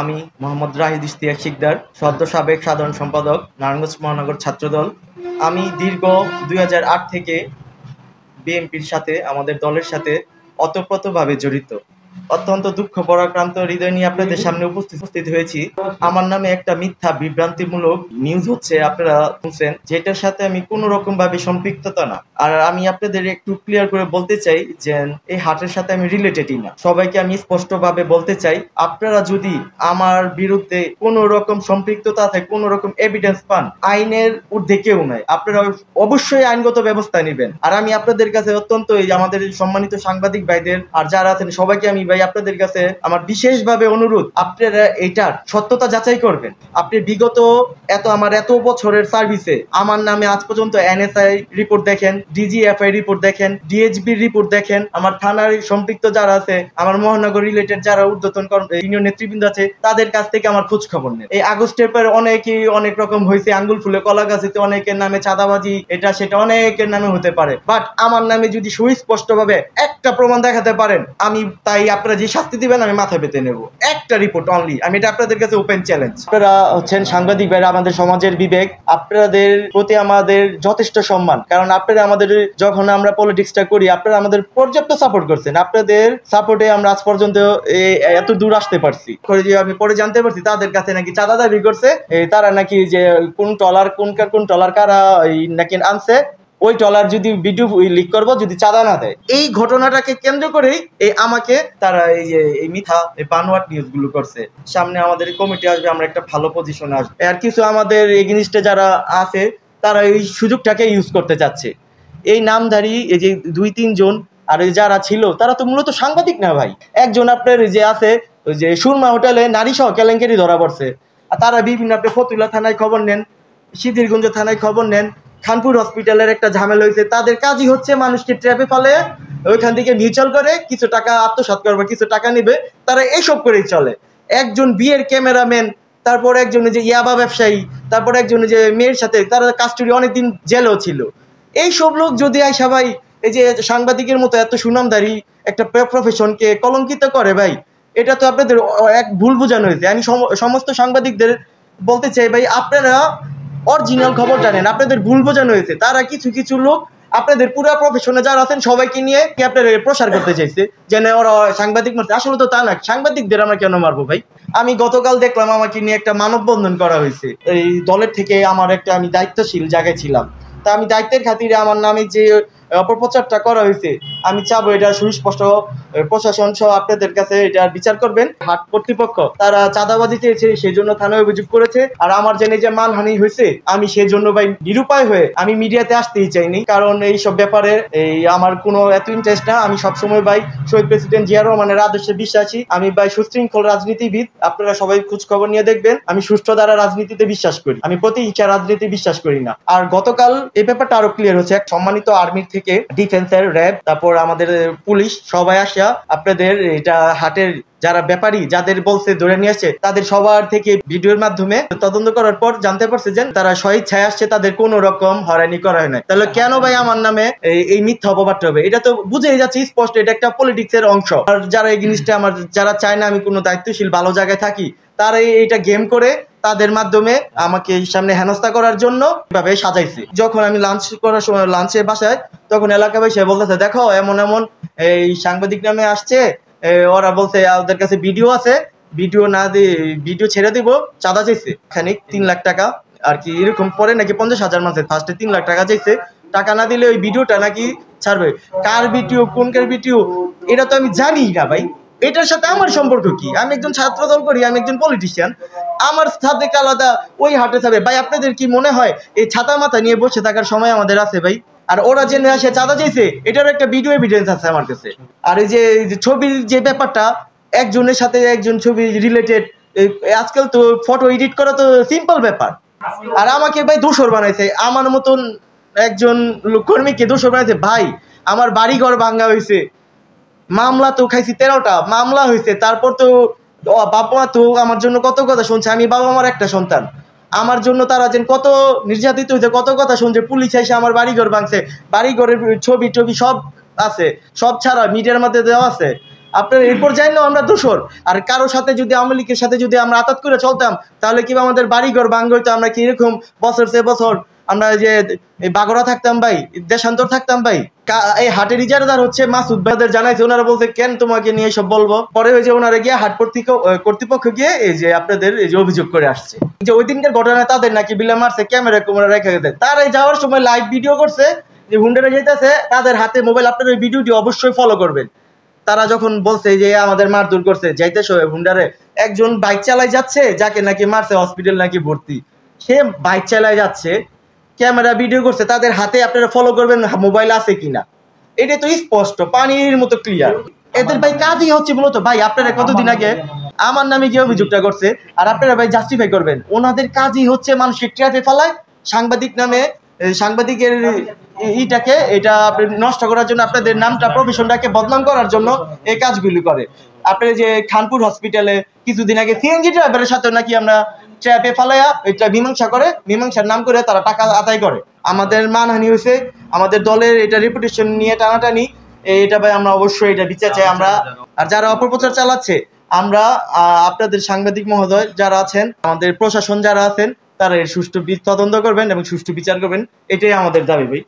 আমি মোহাম্মদ রাহিদ ইশতিয়াক শিকদার, সদ্য সাবেক সাধারণ সম্পাদক, নারায়ণগঞ্জ মহানগর ছাত্রদল। আমি দীর্ঘ ২০০৮ থেকে বিএনপির সাথে, আমাদের দলের সাথে ওতপ্রোতভাবে জড়িত। অত্যন্ত দুঃখ পরাক্রান্ত হৃদয় নিয়ে আপনাদের সামনে উপস্থিত হয়েছি। আমার নামে একটা মিথ্যা বিভ্রান্তিমূলক নিউজ হচ্ছে, আপনারা শুনছেন, যেটার সাথে আমি কোনো রকম ভাবে সম্পৃক্ততা না। আর আমি আপনাদের একটু ক্লিয়ার করে বলতে চাই যে এই হাটের সাথে আমি রিলেটেডই না। সবাইকে আমি স্পষ্টভাবে বলতে চাই, আপনারা যদি আমার বিরুদ্ধে কোনো রকম সম্পৃক্ততা আছে, কোনো রকম এভিডেন্স পান, আইনের ঊর্ধ্বে কেউ নাই, আপনারা অবশ্যই আইনগত ব্যবস্থা নেবেন। আর আমি আপনাদের কাছে অত্যন্ত, এই আমাদের সম্মানিত সাংবাদিক ভাইদের আর যারা আছেন সবাইকে আমি ভাই আপনাদের কাছে আমার বিশেষভাবে অনুরোধ, আপনারা এটার সত্যতা যাচাই করবেন। আপনি বিগত এত বছরের সার্ভিসে আমার নামে আজ পর্যন্ত এনএসআই রিপোর্ট দেখেন, ডিজিএফআই রিপোর্ট দেখেন, ডিএইচবির রিপোর্ট দেখেন, আমার থানার সম্পৃক্ত যারা আছে, আমার মহানগর রিলেটেড যারা ঊর্ধ্বতন সিনিয়র নেতৃবৃন্দ আছে, তাদের কাছ থেকে আমার খোঁজ খবর নেন। এই আগস্টের পর অনেকেই অনেক রকম হয়েছে, আঙ্গুল ফুলে কলা গাছিতে অনেকের নামে চাঁদাবাজি, এটা সেটা অনেকের নামে হতে পারে, বাট আমার নামে যদি সুস্পষ্ট ভাবে একটা প্রমাণ দেখাতে পারেন, আমি তাই আপনারা যে শাস্তি দিবেন আমি মাথা পেতে নেব। একটা রিপোর্ট অনলি, আমি এটা আপনাদের কাছে ওপেন চ্যালেঞ্জ। আপনারা হচ্ছেন সাংবাদিক ভাইরা, আমাদের সমাজের বিবেক, আপনাদের প্রতি আমাদের যথেষ্ট সম্মান। কারণ আপনারা আমাদের, যখন আমরা পলিটিক্সটা করি, আপনারা আমাদের পর্যাপ্ত সাপোর্ট করছেন। আপনাদের সাপোর্টে আমরা আজ পর্যন্ত এত দূর আসতে পারছি। আমি পরে জানতে পারছি তাদের কাছে নাকি চাঁদা দাবি করছে, তারা নাকি যে কোন ট্রলার কারা নাকি আনছে, ওই ট্রলার যদি ভিডিও লিক করবো যদি চাঁদা না দেয়। এই ঘটনাটাকে কেন্দ্র করেই আমাকে তারা এই মিথ্যা বানোয়াট নিউজ গুলো করছে। সামনে আমাদের কমিটি আসবে, আমরা একটা ভালো পজিশনে আসবো। আর কিছু আমাদের এগেইনস্টে যারা আছে, তারা এই সুযোগটাকে ইউজ করতে চাচ্ছে। এই নামধারী এই যে ২-৩ জন, আর যারা ছিল তারা তো মূলত সাংবাদিক না ভাই। একজন আপনার যে আছে, ওই যে সুরমা হোটেলে নারী সহ কেলেঙ্কারি ধরা পড়ছে, আর তারা বিভিন্ন, আপনি ফতুল্লা থানায় খবর নেন, সিদ্ধিরগঞ্জ থানায় খবর নেন, খানপুর হসপিটালের একটা ঝামেলা হয়েছে, তাদের কাজই হচ্ছে মানুষকে ট্র্যাপে ফেলে ওইখান থেকে মিউচুয়াল করে কিছু টাকা আত্মসাৎ করবে, কিছু টাকা নিবে, তারা এইসব করেই চলে। একজন বিয়ের ক্যামেরাম্যান, তারপর একজন যে ইয়াবা ব্যবসায়ী, তারপর একজন যে মেয়ের সাথে, তারা কাস্টডি অনেকদিন জেলও ছিল। এই সব লোক যদি সবাই এই যে সাংবাদিকের মতো এত সুনামধারী একটা প্রফেশনকে কলঙ্কিত করে, ভাই এটা তো আপনাদের এক ভুল বোঝানো হয়েছে। আমি সমস্ত সাংবাদিকদের বলতে চাই, ভাই আপনারা অরিজিনাল খবর জানেন, আপনাদের ভুল বোঝানো হয়েছে। তারা কিছু লোক আপনাদের পুরো প্রফেশনে যারা আছেন সবাইকে নিয়ে আপনারা প্রসার করতে চাইছে, যেন ওরা সাংবাদিক মারছে। আসলে তো তা না, সাংবাদিকদের আমরা কেন মারবো ভাই? আমি গতকাল দেখলাম আমাকে নিয়ে একটা মানববন্ধন করা হয়েছে এই দলের থেকে। আমি দায়িত্বশীল জায়গায় ছিলাম, তা আমি দায়িত্বের খাতিরে আমার নামে যে অপপ্রচারটা করা হয়েছে, আমি চাবো এটা সুস্পষ্ট প্রশাসন সহ আপনাদের কাছে এটা বিচার করবেন। হাট কর্তৃপক্ষ তারা চাঁদাবাজি চেয়েছে, সেই জন্য থানায় অভিযোগ করেছে। আর আমার জেনে যে মানহানি হয়েছে, আমি সেই জন্য ভাই নিরুপায় হয়ে আমি মিডিয়াতে আসতেই চাইনি, কারণ এই সব ব্যাপারে আমার কোনো এত ইন্টারেস্ট না। আমি সবসময় ভাই শহীদ প্রেসিডেন্ট জিয়া রহমানের আদর্শে বিশ্বাসী। আমি ভাই সুশৃঙ্খল রাজনীতিবিদ, আপনারা সবাই খোঁজ খবর নিয়ে দেখবেন। আমি সুষ্ঠু দ্বারা রাজনীতিতে বিশ্বাস করি, আমি প্রতিহিংসা রাজনীতি বিশ্বাস করি না। আর গতকাল এই ব্যাপারটা আরো ক্লিয়ার হচ্ছে, এক সম্মানিত আর্মির থেকে, ডিফেন্সের, র্যাব, তারপর আমাদের পুলিশ সবাই আসা আপনাদের এটা হাটের যারা ব্যাপারী যাদের বলছে ধরে নিয়ে আসছে, তাদের সবার থেকে ভিডিওর মাধ্যমে তদন্ত করার পর জানতে পারছে যে তারা স্বেচ্ছায় আসছে, তাদের কোনো রকম হয়রানি করা হয় না। তাহলে কেন ভাই আমার নামে এই মিথ্যা অপবাদটা হবে? এটা তো বুঝেই যাচ্ছে স্পষ্ট, এটা একটা পলিটিক্স এর অংশ। আর যারা এই জিনিসটা আমার, যারা চায় না আমি কোনো দায়িত্বশীল ভালো জায়গায় থাকি, তারা এইটা গেম করে তাদের মাধ্যমে আমাকে সামনে হেনস্থা করার জন্য ভাবে সাজাইছে। যখন আমি লাঞ্চ করার সময় লাঞ্চে বাসায়, তখন এলাকাবাসী বলতেছে, দেখো এমন এই সাংবাদিক নামে আসছে, ওরা বলছে ওদের কাছে ভিডিও আছে, ভিডিও না দিয়ে ভিডিও ছেড়ে দিব, চাঁদা চাইছে খানিক ৩ লাখ টাকা আর কি, এরকম পরে নাকি 50,000 মানুষের ফার্স্টে 3 লাখ টাকা চাইছে। টাকা না দিলে ওই ভিডিওটা নাকি ছাড়বে। কার ভিডিও, কোনকার ভিডিও, এটা তো আমি জানি না ভাই। এটার সাথে আমার সম্পর্ক কি? আমি একজন ছাত্র দল করি, আমি একজন পলিটিশিয়ান, আমার সাথে আলাদা ওই হাটে যাবে ভাই? আপনাদের কি মনে হয় এই ছাতা মাথা নিয়ে বসে থাকার সময় আমাদের আছে ভাই? আর ওরা যে সে চাঁদা চাইছে, এটার একটা ভিডিও এভিডেন্স আছে আমার কাছে। আর এই যে ছবির যে ব্যাপারটা, একজনের সাথে একজন ছবি রিলেটেড, আজকাল তো ফটো এডিট করা তো সিম্পল ব্যাপার। আর আমাকে ভাই দোষর বানাইছে, আমার মতন একজন কর্মীকে দোষর বানাইছে। ভাই আমার বাড়ি ঘর ভাঙ্গা হয়েছে, মামলা তো খাইছি 13টা মামলা হয়েছে, তারপর তো বাবা মা তো আমার জন্য কত কথা শুনছে। আমি বাবা মার একটা সন্তান, আমার জন্য তারা যেন কত নির্যাতিত হয়েছে, কত কথা শুনছে। পুলিশ এসে আমার বাড়িঘর ভাঙছে, বাড়িঘরের ছবি টবি সব আছে, সব ছাড়া মিডিয়ার মধ্যে দেওয়া আছে। আপনার এই পর্যায়ে না আমরা দোষর। আর কারোর সাথে যদি আওয়ামী লীগের সাথে যদি আমরা আতাত করে চলতাম তাহলে কি আমাদের বাড়িঘর ভাঙ্গ হইতো, আমরা কিরকম বছর সে বছর আমরা যে বাগড়া থাকতাম ভাই, দেশান্তর থাকতাম ভাই। এই হাটের ইজারাদার হচ্ছে মাসুদ ভাইদের জানাইছে, ওনারা বলছে কেন তোমাকে নিয়ে সব বলবো। পরে ওই যে ওনারা গিয়ে হাট কর্তৃপক্ষ গিয়ে এই যে আপনাদের এই যে অভিযোগ করে আসছে যে ওই দিনকার ঘটনায় তাদের নাকি বিলে মারছে, ক্যামেরা কুমেরা রেখে গেছে। তারাই যাওয়ার সময় লাইভ ভিডিও করছে যে হুন্ডারে যেতেছে তাদের হাতে মোবাইল। আপনার ওই ভিডিওটি অবশ্যই ফলো করবেন। তারা যখন বলছে যে আমাদের মারধর করছে, যাইতে সময় হুন্ডারে একজন বাইক চালাই যাচ্ছে, যাকে নাকি মারছে হসপিটাল নাকি ভর্তি, সে বাইক চালায় যাচ্ছে, ক্যামেরা ভিডিও করছে, তাদের হাতে আপনারা ফলো করবেন মোবাইল আছে কিনা। এটা তো স্পষ্ট পানির মতো ক্লিয়ার। এদের ভাই কাজই হচ্ছে মূলত ভাই, আপনারা কতদিন আগে আমার নামে গিয়ে অভিযোগটা করছে আর আপনারা ভাই জাস্টিফাই করবেন। ওনাদের কাজই হচ্ছে মানুষকে ট্র্যাপে ফেলায়, সাংবাদিক নামে সাংবাদিকের ইটাকে এটা নষ্ট করার জন্য, আপনাদের নামটা প্রফেশনটাকে বদনাম করার জন্য এই কাজগুলি করে। আপনার যে খানপুর হসপিটালে কিছুদিন আগে সিএনজি ড্রাইভারের সাথে নাকি আমরা ট্র্যাপে ফালাইয়া এটা মীমাংসা করে, মীমাংসার নাম করে তারা টাকা আদায় করে। আমাদের মানহানি হয়েছে, আমাদের দলের এটা রেপুটেশন নিয়ে টানাটানি, এটা ভাই আমরা অবশ্যই এটা বিচার চাই আমরা। আর যারা অপপ্রচার চালাচ্ছে, আমরা আপনাদের সাংবাদিক মহোদয় যারা আছেন, আমাদের প্রশাসন যারা আছেন, তারা এর সুষ্ঠু তদন্ত করবেন এবং সুষ্ঠু বিচার করবেন, এটাই আমাদের দাবি ভাই।